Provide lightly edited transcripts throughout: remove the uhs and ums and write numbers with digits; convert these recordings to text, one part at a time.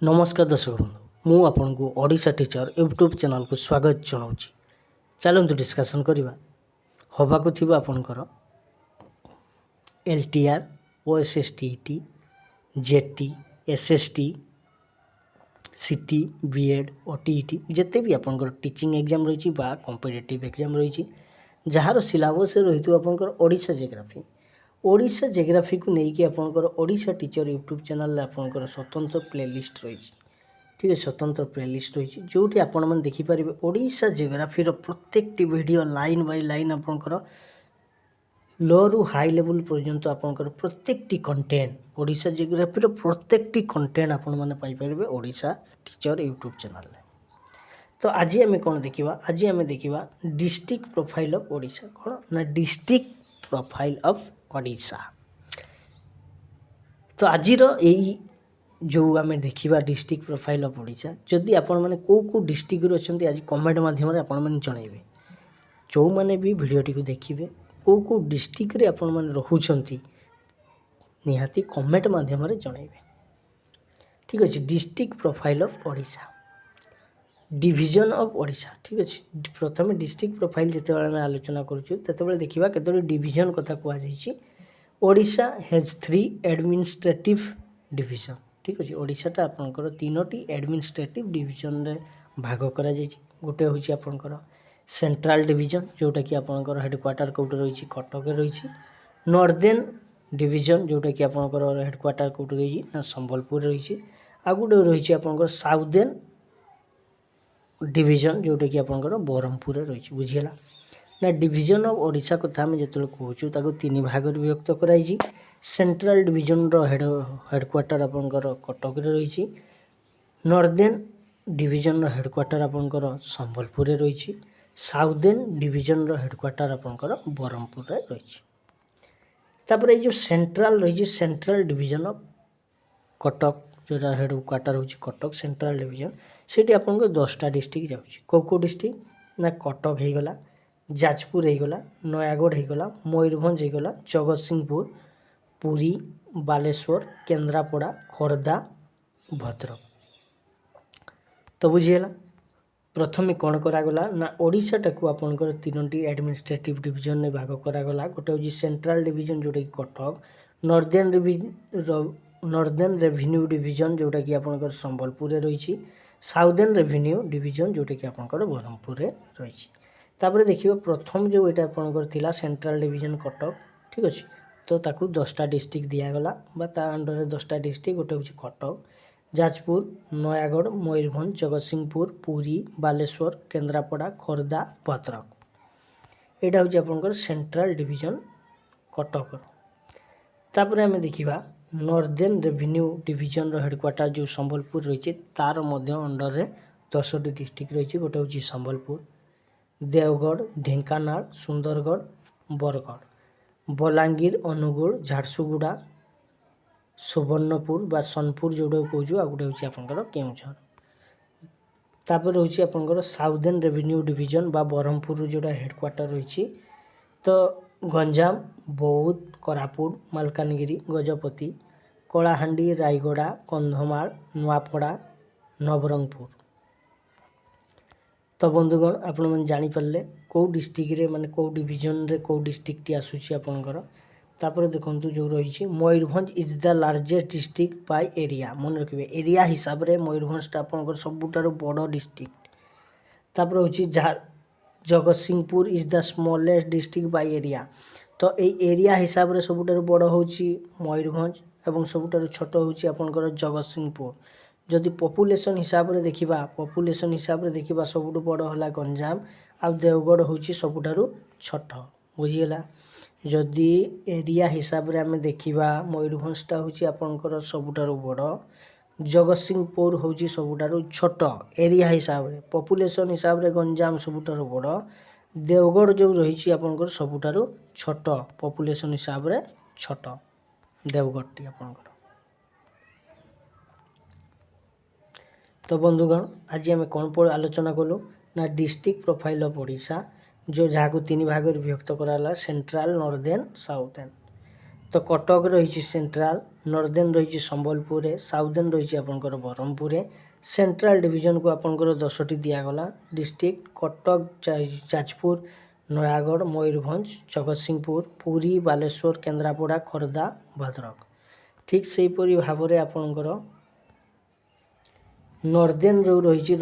नमस्कार दर्शक बंधु मु आपन को ओडिशा टीचर यूट्यूब चैनल को स्वागत जनाऊँगी। चलतु डिस्कसन करवा हवाक थी आपणकर एलटीआर ओएसएसटीटी जेटी एसएसटी सीटी बीएड ओटीईटी जिते भी आपंकर टीचिंग एग्जाम रही कॉम्पिटिटिव एग्जाम रही जार सिलेबस रही आपंकर ओडिशा जियोग्राफी ओडिशा जियोग्राफी को लेकिन आपंकर ओडिशा टीचर यूट्यूब चैनल आपंकर स्वतंत्र प्लेलिस्ट रही ठीक है स्वतंत्र प्लेलिस्ट रही जो आपण मैंने देखिपारे ओडिशा जियोग्राफी प्रत्येक वीडियो लाइन बाय लाइन आपंकर लो रु हाई लेवल पर्यंत आपंकर प्रत्येक कंटेंट ओडिशा जियोग्राफी प्रत्येक कंटेंट आपण मैंने Piper Odisha teacher YouTube channel. तो आज आम कौन देखा आज आम देखा डिस्ट्रिक्ट प्रोफाइल ऑफ ओडिशा कौन ना डिस्ट्रिक्ट प्रोफाइल ऑफ ओडिशा। तो आज यही जो आम देखा डिस्ट्रिक्ट प्रोफाइल ऑफ ओडिशा जदि आपण मैंने कौ डिस्ट्रिक्ट अच्छा आज कमेंट माध्यम आपण मैंने जनइबे जो मैंने भी वीडियोटी को देखिए कौ डिस्ट्रिक्ट आपण मैंने रोचंती निहाती कमेंट माध्यम जनइबे ठीक अच्छे। District profile of Odisha division of Odisha ठीक अच्छे। प्रथम डिस्ट्रिक्ट प्रोफाइल जिते आम आलोचना करुँ देखा केतोटी डिविजन कथा कहुई ओडिशा हैज 3 एडमिनिस्ट्रेटिव डिविजन ठीक अच्छे। ओडिशाटा आपंकर 3टी एडमिनिस्ट्रेटिव डिविजन रे भाग करा गोटे हूँ आपंकर सेंट्रल डिविजन जोटा कि आपंकर हेडक्वार्टर कौट रही कटक रही नॉर्दर्न डिविजन जोटा कि आपंकर हेडक्वार्टर कौट रही ना संबलपुर रही आ गोटे रही आपंकर साउदर्न डिविजन जोटा कि आपंकर ब्रह्मपुर रही बुझीगला ना। डिविजन ऑफ ओडिशा कथा आम जो कहूँ तीन भाग विभक्त कराई सेंट्रल डिविजन हेडक्वार्टर आपंकर कटक रही नॉर्दर्न डिविजन हेडक्वार्टर आपंकर संबलपुर रही साउदर्न डिविजन हेडक्वार्टर आपंकर ब्रह्मपुर रही। तापर जो सेंट्रल रही सेंट्रल डिविजन ऑफ कटक जोटा हेडक्वार्टर हूँ कटक सेंट्रल डिविजन से आपको 10टा डिस्ट्रिक्ट जाऊँगी कौ डिस्ट्रिक्ट ना कटक होगला जाजपुर होगला नयागढ़ होगला मयूरभंज होगला जगतसिंहपुर पुरी बालेश्वर केन्द्रापड़ा खोर्धा भद्रक। तो बुझीगला प्रथम कौन करागला ना ओडिशाटा को आपंकर 3टी एडमिनिस्ट्रेटिव डिविजन में भाग करागला गोटे हूँ सेंट्रल डिविजन जोटा कि कटक नॉर्दर्न रेवेन्यू डिविजन जोटा कि आपंकर संबलपुर रही साउदर्न रेवेन्यू डिविजन जोटा कि आपंकर ब्रह्मपुर रही। तापर देखिए प्रथम जो यहाँ आपंकर थिला सेंट्रल डिविजन कटक ठीक अच्छे। तो ताकू 10टा डिस्ट्रिक्ट दिगला अंडर 10टा डिस्ट्रिक्ट गोटे हूँ कटक जाजपुर नयागढ़ मयूरभंज जगतसिंहपुर पुरी बालेश्वर केन्द्रापड़ा खोर्धा भद्रक यहाँ हूँ आपंकर सेंट्रल डिविजन कटक। तापर आम देखा नॉर्दर्न रेवेन्यू डिविजन हेडक्वार्टर जो संबलपुर रही तार अंडर रे 10टी डिस्ट्रिक्ट रही गोटे हूँ संबलपुर देवगढ़ ढेंकानाल सुंदरगढ़ बरगढ़ बलांगीर अनुगुल झारसुगुड़ा सुवर्णपुर बा सोनपुर जोटा कहूँ आ गोटे हूँ आपंकर केउझर। तापर रोचे आपंकर साउदर्न रेवेन्यू डिविजन बा ब्रह्मपुर जोटा हेडक्वार्टर रही तो गंजाम बौद्ध कोरापुट मालकानगिरी गजपति कलाहांडी रायगड़ा कंधमाल नुआपड़ा नवरंगपुर। तो बंधुगण आपण मैंने जानीपारे कौ डिस्ट्रिक्ट रे माने कौ डिविजन रे कौ डिस्ट्रिक्ट टी आसूसी आपंकर। तापर देखो जो रही Mayurbhanj is the largest district by area मन रखिए एरिया हिसाब से मयूरभंजटा आपंकर सबुठार बड़ डिस्ट्रिक्ट। तापर हूँ Jagatsinghpur is the smallest district by area तो ये एरिया हिसाब से सबुठार बड़ हूँ मयूरभंज एवं सबुठार छोट हूँ आपंकर जगतसिंहपुर। जदि पॉपुलेशन हिसाब से देखा सबुठ बड़ है गंजाम आ देवगढ़ हूँ सबुठार छोट बुझीगला। जदि एरिया हिसाब से आम देखा मयूरभंजटा हूँ आपंकर सबुठार बड़ जगतसिंहपुर हूँ सबुठार छोट एरिया हिसाब से पॉपुलेशन हिसाब से गंजाम सबुठार बड़ देवगढ़ जो रही आपंकर सबुठार छोट पॉपुलेशन हिसाब से छोट देवगढ़टी आपंकर। तो बंधुगण आज आम कौन पर आलोचना कलु ना डिस्ट्रिक्ट प्रोफाइल ऑफ ओडिशा जो जहाँ को 3 भाग विभक्त कराला सेंट्रल नॉर्दर्न साउदर्न। तो कटक रही सेंट्रल, नॉर्दर्न रही संबलपुर, साउदर्न रही आपंकर ब्रह्मपुर। सेंट्रल डिवीजन को आपंकर 10टी दिगला डिस्ट्रिक्ट कटक, जाजपुर, नयागढ़, मयूरभंज, जगतसिंहपुर, पुरी, बालेश्वर, केन्द्रापड़ा, खोर्धा, भद्रक। ठीक से भाव में आपंकर नॉर्दर्न जो रही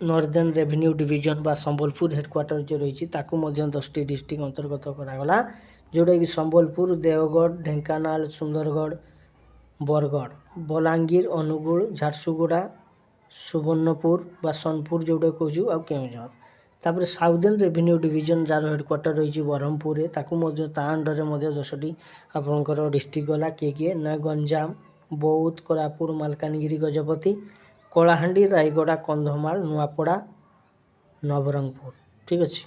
नॉर्दर्न रेवेन्यू डिवीजन बा संबलपुर हेडक्वार्टर जो रही 10टी डिस्ट्रिक्ट अंतर्गत करागला, जोटा कि संबलपुर, देवगढ़, ढेंकानाल, सुंदरगढ़, बरगढ़, बलांगीर, अनुगुल, झारसुगुड़ा, सुवर्णपुर बा सोनपुर जोटा कहूँ आ केउझर। तापर southern revenue division jar headquarter रही ब्रह्मपुर, अंडर में 10टी आपंकर डिस्ट्रिक्ट गला किए ना गंजाम, बौद्ध, कोरापुट, मालकानगिरी, गजपति, कलाहांडी, रायगड़ा, कंधमाल, नुआपड़ा, नवरंगपुर। ठीक अच्छे।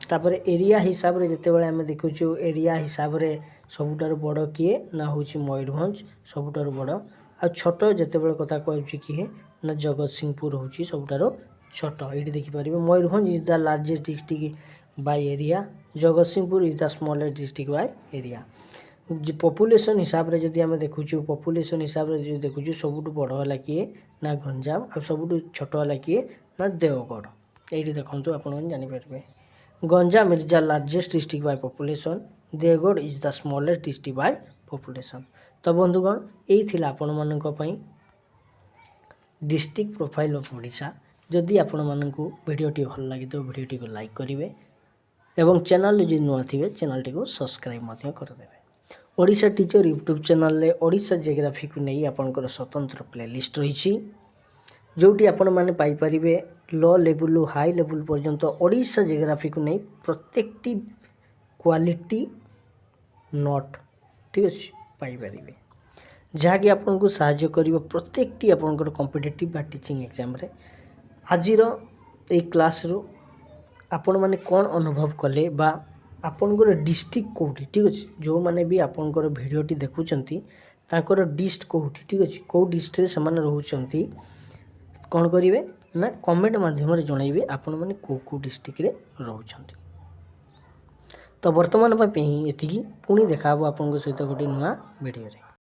तापर एरिया हिसाब रे जितेबाला आम देखुचु एरिया हिसाब रे सबुठार बड़ किए ना हूँ मयूरभंज सबुठार बड़, आ छोट जितेबाला कथा कहूँ किए ना जगतसिंहपुर हूँ सबुठार छोट। ये देखिपारे Mayurbhanj is the largest district by area, Jagatsinghpur is the smallest district by area. Population हिसाब रे जदि आम देखुचु पॉपुलेशन हिसाब रे जो देखुचु सबुठु बड़ वाला किए ना गंजाम आ सबुठु छोट वाला किए ना देवगढ़। ये देखो आप जानीपारे Ganjam is the largest district by population, Deogarh is the smallest district by population. तो बंधुगण यही थिला आपण मानक पई डिस्ट्रिक्ट प्रोफाइल ऑफ ओडिशा। जदि आपण मानकु वीडियोटी भल लगे तो वीडियोटी को लाइक करेंगे एवं चैनल जो नुआ थे चैनल टी को सब्सक्राइब करदे। ओडिशा टीचर यूट्यूब चैनल रे ओडिशा जियोग्राफी को नहीं आपंकर स्वतंत्र प्लेलिस्ट रही, जोटी आपण माने पाई परिबे लो लेवल हाई लेवल पर्यंत ओडिशा जियोग्राफी को नहीं प्रत्येक क्वालिटी नोट ठीक अच्छे पाई परिबे, जहाँकि आपन को साहाय्य करिवो प्रत्येक आपंकर कॉम्पिटिटिव बा टीचिंग एग्जाम रे। आजिर ए क्लास रो आपण माने कौन अनुभव कले बा आपंकर डिस्ट्रिक्ट कौटी ठीक अच्छे, जो मैंने भी आपंकर भिडियोटी देखुंती तांकर डिस्ट कौटी ठीक अच्छे कौ डिस्ट्रिक्ट से रोचंती कौन करेंगे ना कमेंट माध्यम जनइबे आपण मैंने कौ डिस्ट्रिक्ट रे रोचंती। तो वर्तमान ये पुणी देखा आपन सहित गोटे नुआ वीडियो रे।